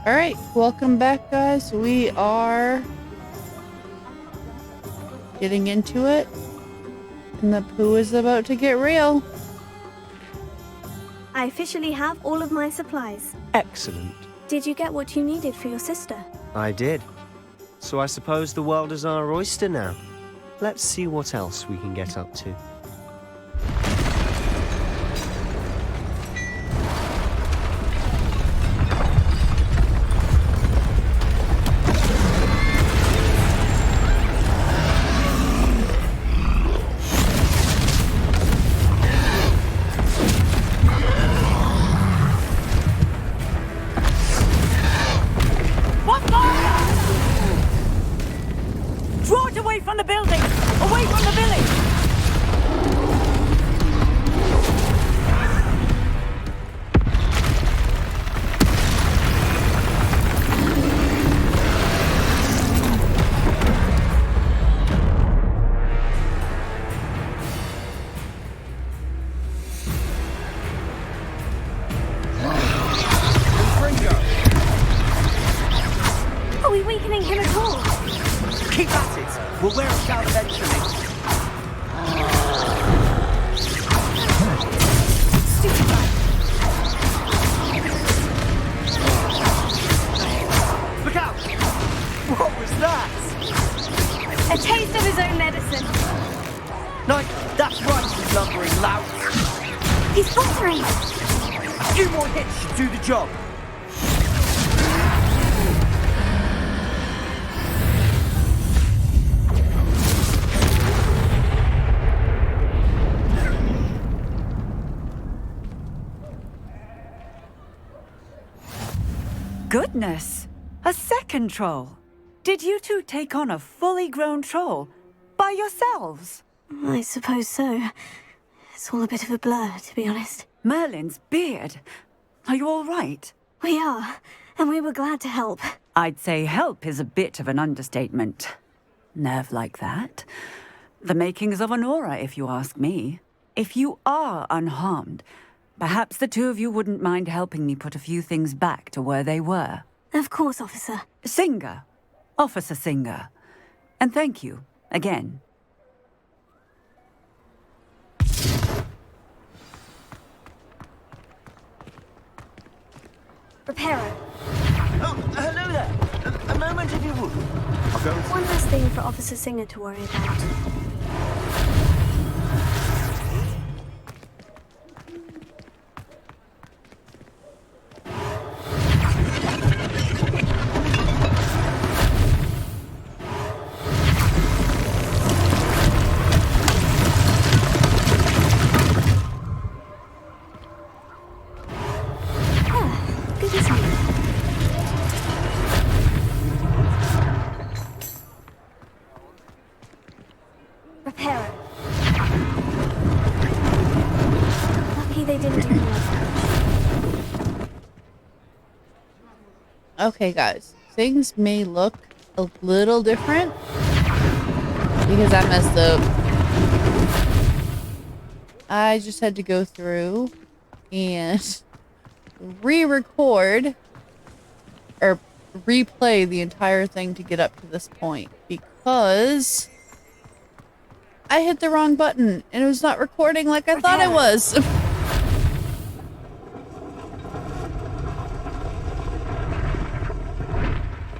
All right, welcome back, guys. We are getting into it, and the poo is about to get real. I officially have all of my supplies. Excellent. Did you get what you needed for your sister? I did. So I suppose the world is our oyster now. Let's see what else we can get up to. Draw it away from the building! Away from the village! Are we weakening him at all? Keep at it! We'll wear us down eventually. Stupid guy. Look out! What was that? A taste of his own medicine. Like, that's right, you lumbering lout. He's faltering. A few more hits should do the job. Goodness! A second troll! Did you two take on a fully grown troll? By yourselves? I suppose so. It's all a bit of a blur, to be honest. Merlin's beard. Are you all right? We are, and we were glad to help. I'd say help is a bit of an understatement. Nerve like that. The makings of an aura, if you ask me. If you are unharmed, perhaps the two of you wouldn't mind helping me put a few things back to where they were. Of course, officer. Singer. Officer Singer. And thank you, again. Reparo. Oh, hello there. A moment if you would. I'll go and... One last thing for Officer Singer to worry about. Good as new. Reparo. Lucky they didn't do more. Okay, guys, things may look a little different because I messed up. I just had to go through and re-record or replay the entire thing to get up to this point because I hit the wrong button and it was not recording like I thought it was.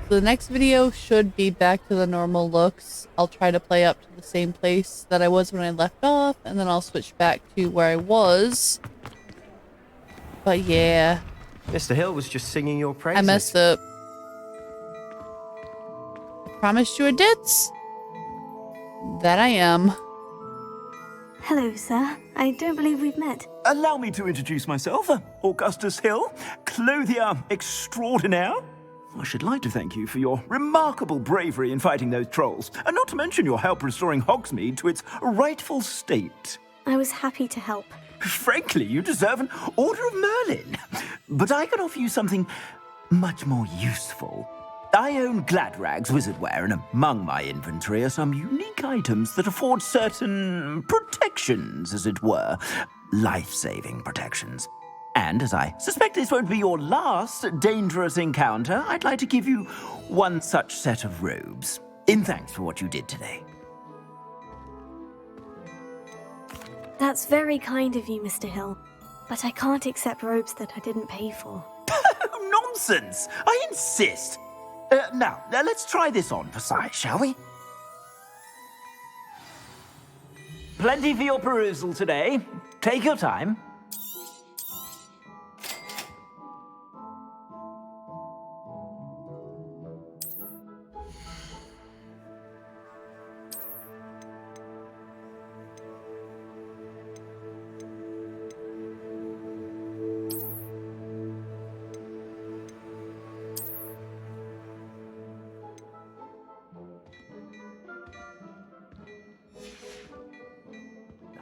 So the next video should be back to the normal looks. I'll try to play up to the same place that I was when I left off, and then I'll switch back to where I was. But yeah, Mr. Hill was just singing your praises. I messed up. I promised you a ditz. That I am. Hello, sir. I don't believe we've met. Allow me to introduce myself, Augustus Hill, clothier extraordinaire. I should like to thank you for your remarkable bravery in fighting those trolls, and not to mention your help restoring Hogsmeade to its rightful state. I was happy to help. Frankly, you deserve an Order of Merlin. But I can offer you something much more useful. I own Gladrag's wizardware, and among my inventory are some unique items that afford certain protections, as it were. Life-saving protections. And as I suspect this won't be your last dangerous encounter, I'd like to give you one such set of robes, in thanks for what you did today. That's very kind of you, Mr. Hill. But I can't accept robes that I didn't pay for. Nonsense! I insist! Now, let's try this on for size, shall we? Plenty for your perusal today. Take your time.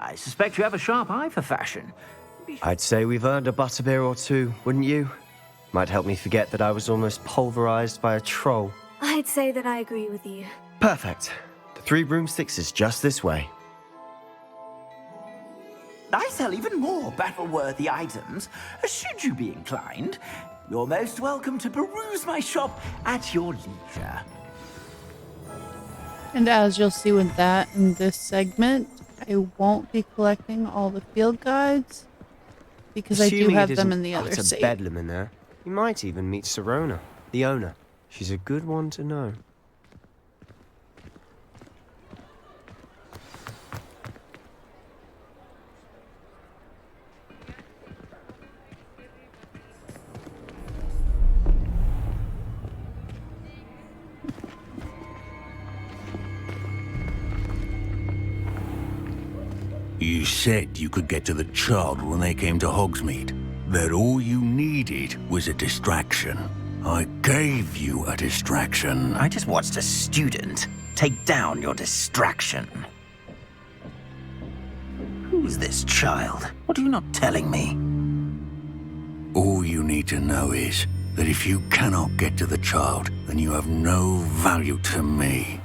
I suspect you have a sharp eye for fashion. I'd say we've earned a butterbeer or two, wouldn't you? Might help me forget that I was almost pulverized by a troll. I'd say that I agree with you. Perfect. The 3 broomsticks is just this way. I sell even more battle-worthy items. Should you be inclined, you're most welcome to peruse my shop at your leisure. And as you'll see with that in this segment, I won't be collecting all the field guides because I do Assuming have it them isn't in the other utter save. bedlam in there, you might even meet Sirona, the owner. She's a good one to know. You said you could get to the child when they came to Hogsmeade. That all you needed was a distraction. I gave you a distraction. I just watched a student take down your distraction. Who's this child? What are you not telling me? All you need to know is that if you cannot get to the child, then you have no value to me.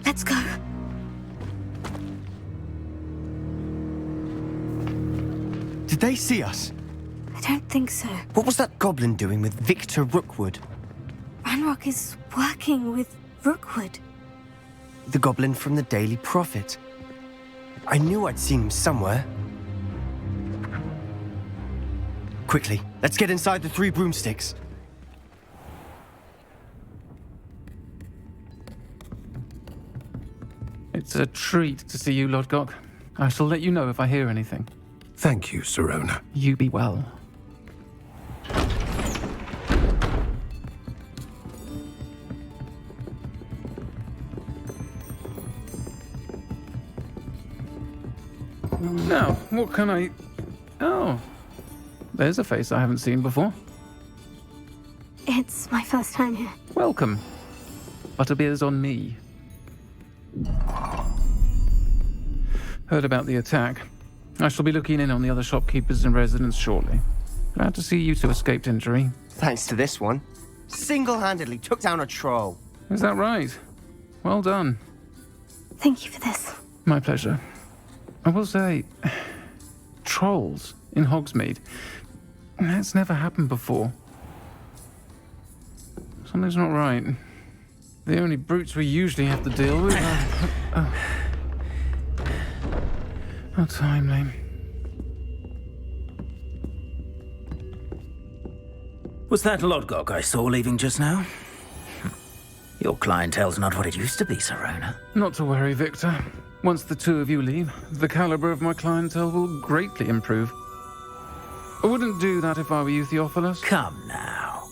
Let's go. Did they see us? I don't think so. What was that goblin doing with Victor Rookwood? Ranrock is working with Rookwood. The goblin from the Daily Prophet. I knew I'd seen him somewhere. Quickly, let's get inside the 3 broomsticks. It's a treat to see you, Lodgok. I shall let you know if I hear anything. Thank you, Sirona. You be well. Now, what can I... Oh, there's a face I haven't seen before. It's my first time here. Welcome. Butterbeer's on me. Heard about the attack. I shall be looking in on the other shopkeepers and residents shortly. Glad to see you two escaped injury. Thanks to this one. Single-handedly took down a troll. Is that right? Well done. Thank you for this. My pleasure. I will say, trolls in Hogsmeade. That's never happened before. Something's not right. The only brutes we usually have to deal with are... How timely. Was that Lodgok I saw leaving just now? Your clientele's not what it used to be, Sirona. Not to worry, Victor. Once the 2 of you leave, the caliber of my clientele will greatly improve. I wouldn't do that if I were you, Theophilus. Come now.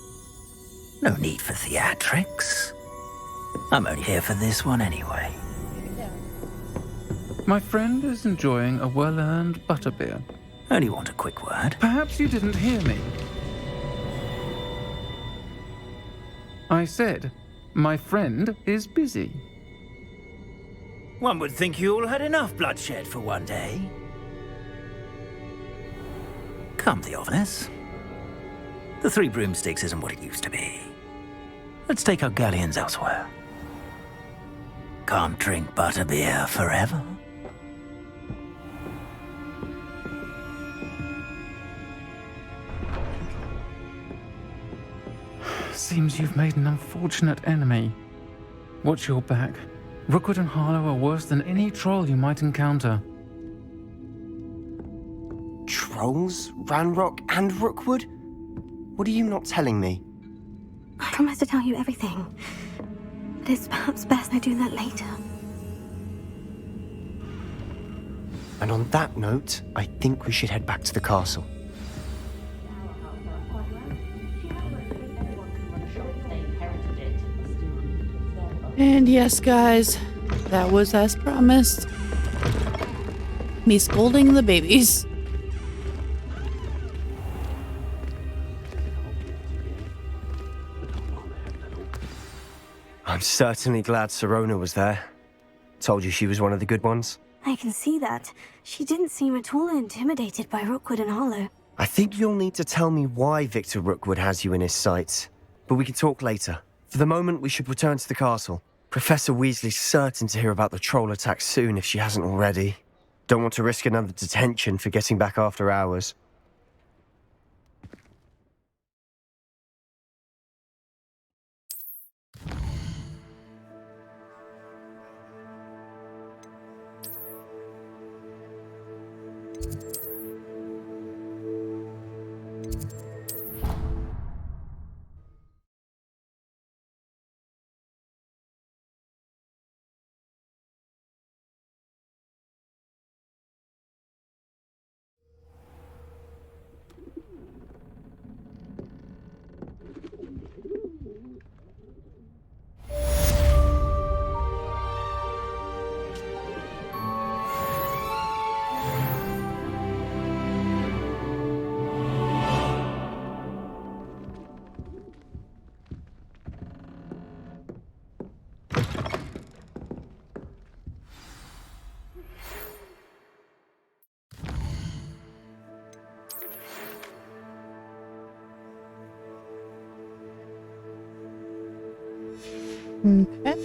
No need for theatrics. I'm only here for this one anyway. My friend is enjoying a well-earned butterbeer. Only want a quick word. Perhaps you didn't hear me. I said, my friend is busy. One would think you all had enough bloodshed for one day. Come, Theophilus. The 3 broomsticks isn't what it used to be. Let's take our galleons elsewhere. Can't drink butterbeer forever. Seems you've made an unfortunate enemy. Watch your back. Rookwood and Harlow are worse than any troll you might encounter. Trolls? Ranrock and Rookwood? What are you not telling me? I promise to tell you everything. But it's perhaps best I do that later. And on that note, I think we should head back to the castle. And yes, guys, that was as promised. Me scolding the babies. I'm certainly glad Sirona was there. Told you she was one of the good ones. I can see that. She didn't seem at all intimidated by Rookwood and Harlow. I think you'll need to tell me why Victor Rookwood has you in his sights. But we can talk later. For the moment, we should return to the castle. Professor Weasley's certain to hear about the troll attack soon if she hasn't already. Don't want to risk another detention for getting back after hours. Okay.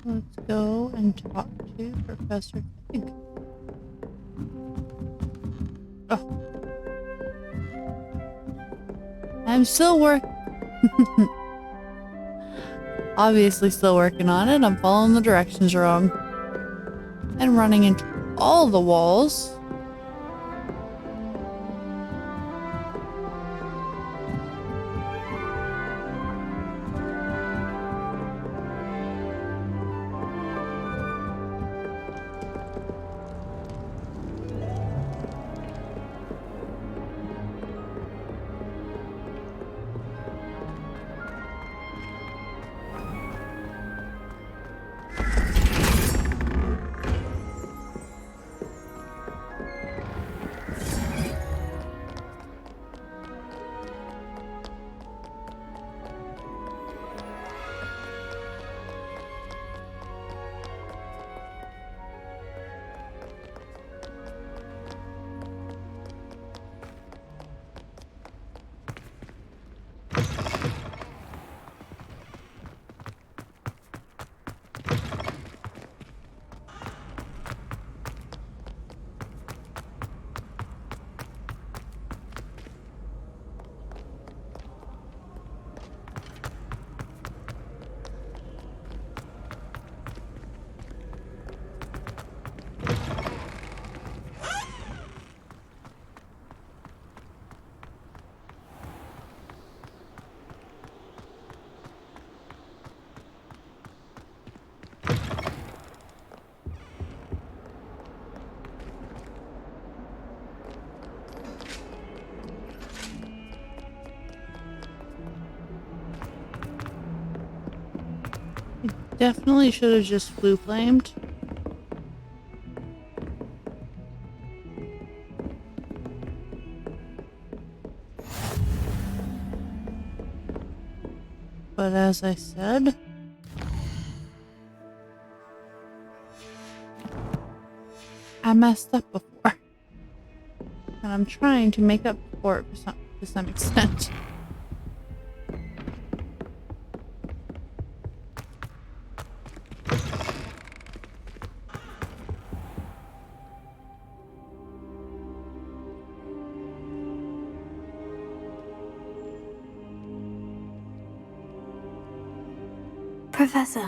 Let's go and talk to Professor Fig. Oh. I'm still obviously still working on it. I'm following the directions wrong. And running into all the walls. Definitely should have just flu flamed. But as I said, I messed up before. And I'm trying to make up for it to some extent. Professor,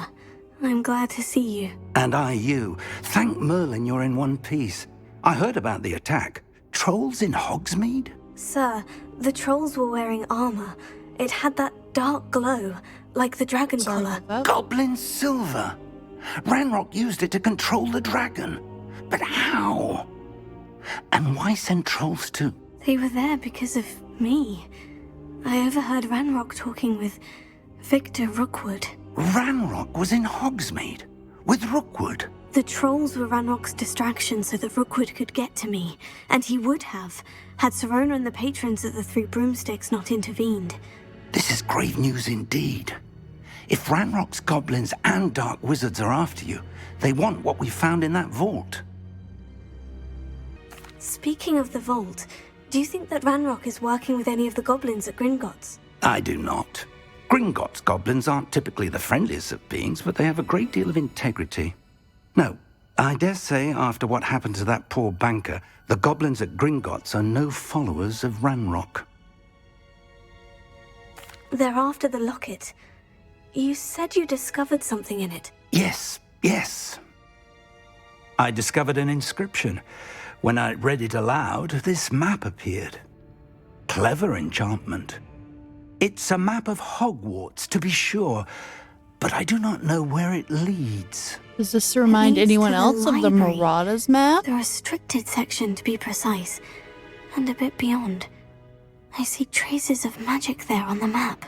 I'm glad to see you. And I you. Thank Merlin you're in one piece. I heard about the attack. Trolls in Hogsmeade? Sir, the trolls were wearing armor. It had that dark glow, like the dragon Sorry collar. about that. Goblin silver. Ranrock used it to control the dragon. But how? And why send trolls too? They were there because of me. I overheard Ranrock talking with Victor Rookwood. Ranrock was in Hogsmeade with Rookwood. The trolls were Ranrock's distraction so that Rookwood could get to me, and he would have, had Serona and the patrons of the Three Broomsticks not intervened. This is grave news indeed. If Ranrock's goblins and dark wizards are after you, they want what we found in that vault. Speaking of the vault, do you think that Ranrock is working with any of the goblins at Gringotts? I do not. Gringotts goblins aren't typically the friendliest of beings, but they have a great deal of integrity. No, I dare say after what happened to that poor banker, the goblins at Gringotts are no followers of Ranrock. They're after the locket. You said you discovered something in it. Yes. I discovered an inscription. When I read it aloud, this map appeared. Clever enchantment. It's a map of Hogwarts, to be sure, but I do not know where it leads. Does this remind leads anyone to the else of the library. Marauders map? The restricted section, to be precise, and a bit beyond. I see traces of magic there on the map.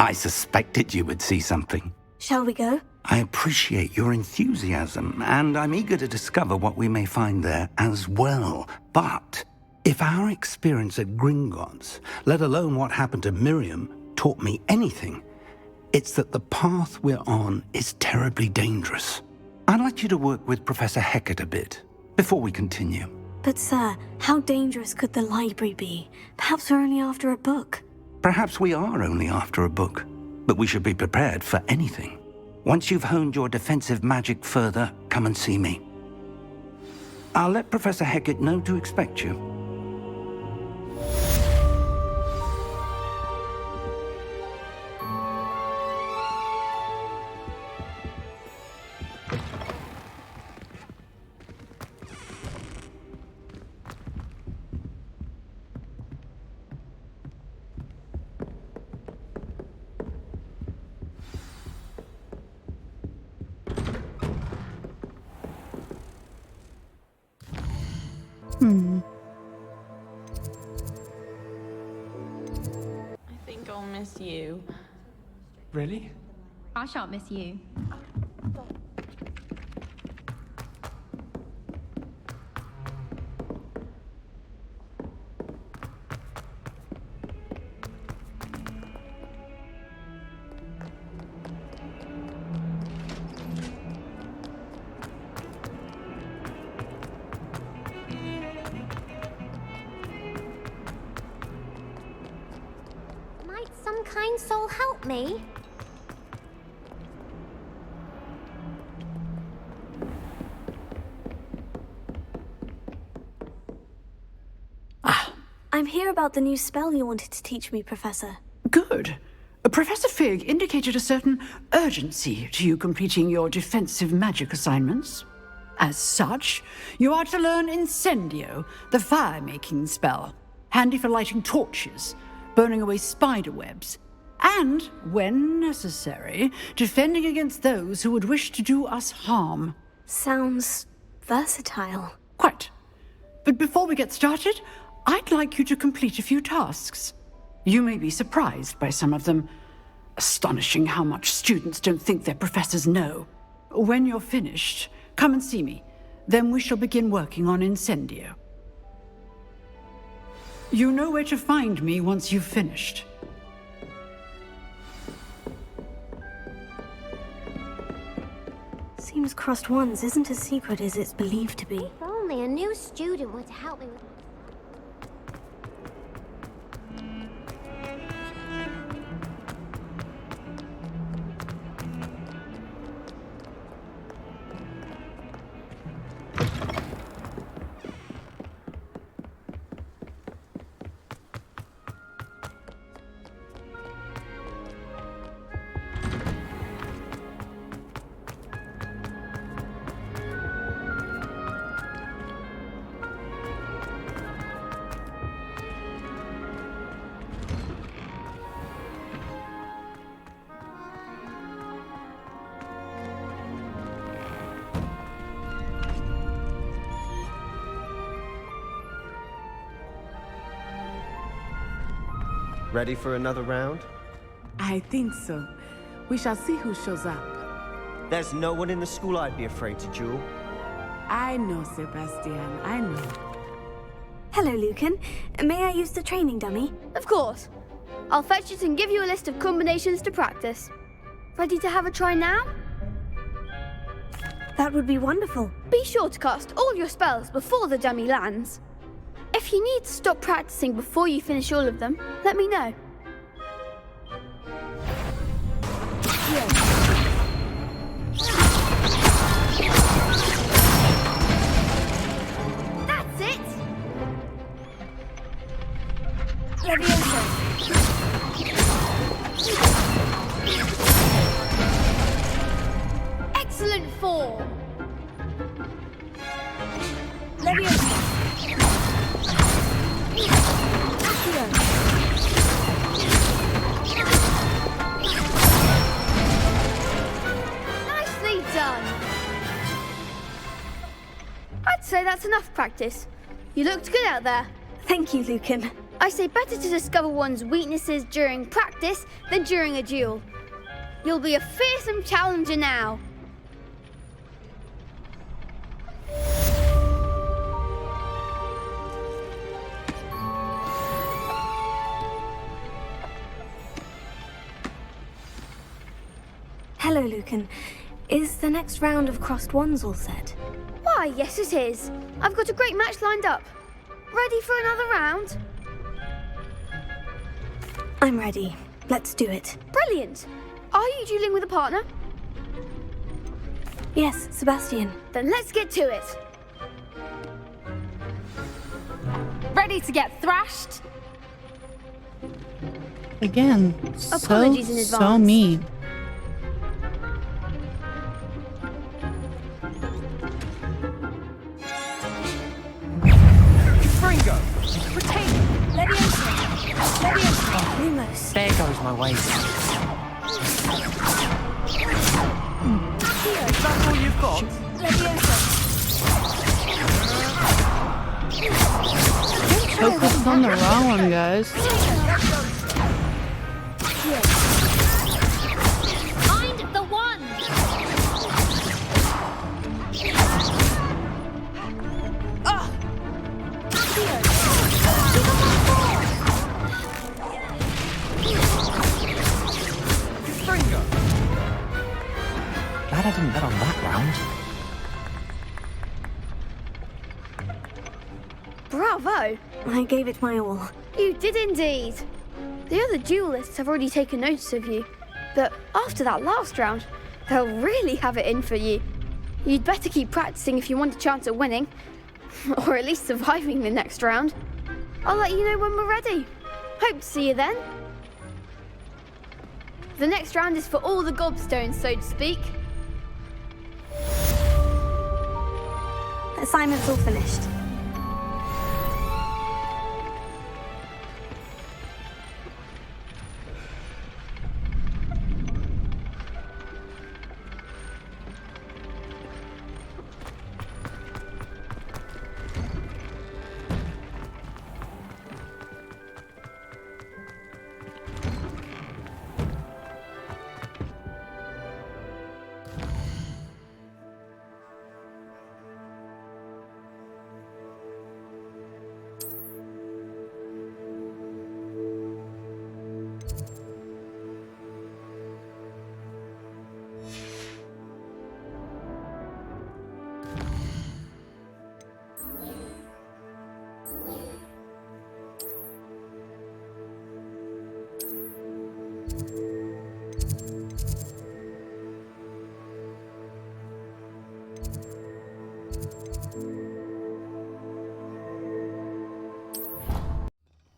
I suspected you would see something. Shall we go? I appreciate your enthusiasm, and I'm eager to discover what we may find there as well. But if our experience at Gringotts, let alone what happened to Miriam, taught me anything, it's that the path we're on is terribly dangerous. I'd like you to work with Professor Hecat a bit before we continue. But sir, how dangerous could the library be? Perhaps we're only after a book. Perhaps we are only after a book, but we should be prepared for anything. Once you've honed your defensive magic further, come and see me. I'll let Professor Hecat know to expect you. I think I'll miss you. Really? I shan't miss you. Might some kind soul help me? I'm here about the new spell you wanted to teach me, Professor. Good. Professor Fig indicated a certain urgency to you completing your defensive magic assignments. As such, you are to learn Incendio, the fire-making spell, handy for lighting torches, burning away spider webs, and, when necessary, defending against those who would wish to do us harm. Sounds versatile. Quite. But before we get started, I'd like you to complete a few tasks. You may be surprised by some of them. Astonishing how much students don't think their professors know. When you're finished, come and see me. Then we shall begin working on Incendio. You know where to find me once you've finished. Seems crossed ones isn't as secret as it's believed to be. If only a new student were to help me with... Ready for another round? I think so. We shall see who shows up. There's no one in the school I'd be afraid to duel. I know, Sebastian. I know. Hello, Lucan. May I use the training dummy? Of course. I'll fetch it and give you a list of combinations to practice. Ready to have a try now? That would be wonderful. Be sure to cast all your spells before the dummy lands. If you need to stop practicing before you finish all of them, let me know. That's it! Leviosa. Excellent form. Leviosa. Accio. Nicely done. I'd say that's enough practice. You looked good out there. Thank you, Lucan. I say better to discover one's weaknesses during practice than during a duel. You'll be a fearsome challenger now. Hello, Lucan. Is the next round of crossed wands all set? Why, yes it is. I've got a great match lined up. Ready for another round? I'm ready. Let's do it. Brilliant. Are you dueling with a partner? Yes, Sebastian. Then let's get to it. Ready to get thrashed? Again, Apologies in so advance. mean. Fringo! Retain! Leviosa. Leviosa. Lumos. There goes my waist. Is that all you've got? Leviosa. Focus on the wrong one, guys. Find the one! Fringo! Glad I didn't bet on that round. Bravo. I gave it my all. You did indeed. The other duelists have already taken notice of you, but after that last round, they'll really have it in for you. You'd better keep practicing if you want a chance at winning, or at least surviving the next round. I'll let you know when we're ready. Hope to see you then. The next round is for all the gobstones, so to speak. Assignment's all finished.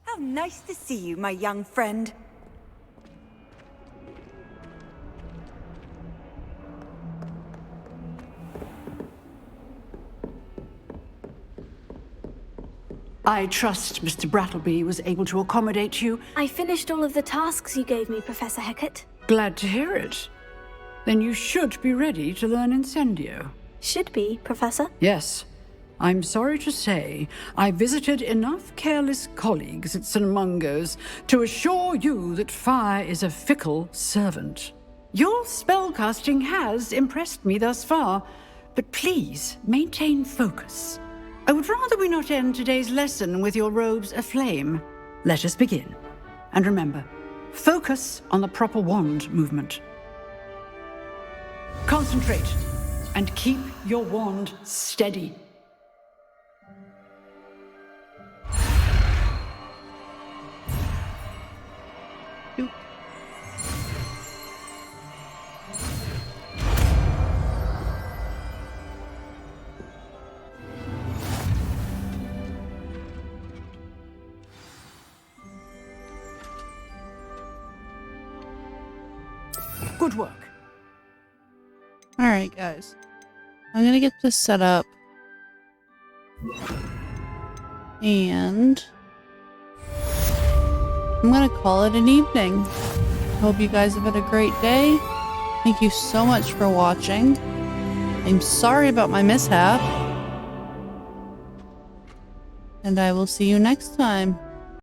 How nice to see you, my young friend. I trust Mr. Brattleby was able to accommodate you. I finished all of the tasks you gave me, Professor Hecat. Glad to hear it. Then you should be ready to learn Incendio. Should be, Professor. Yes. I'm sorry to say, I visited enough careless colleagues at St. Mungo's to assure you that fire is a fickle servant. Your spellcasting has impressed me thus far, but please maintain focus. I would rather we not end today's lesson with your robes aflame. Let us begin. And remember, focus on the proper wand movement. Concentrate and keep your wand steady. Good work. Alright, guys. I'm gonna get this set up. And I'm gonna call it an evening. Hope you guys have had a great day. Thank you so much for watching. I'm sorry about my mishap. And I will see you next time.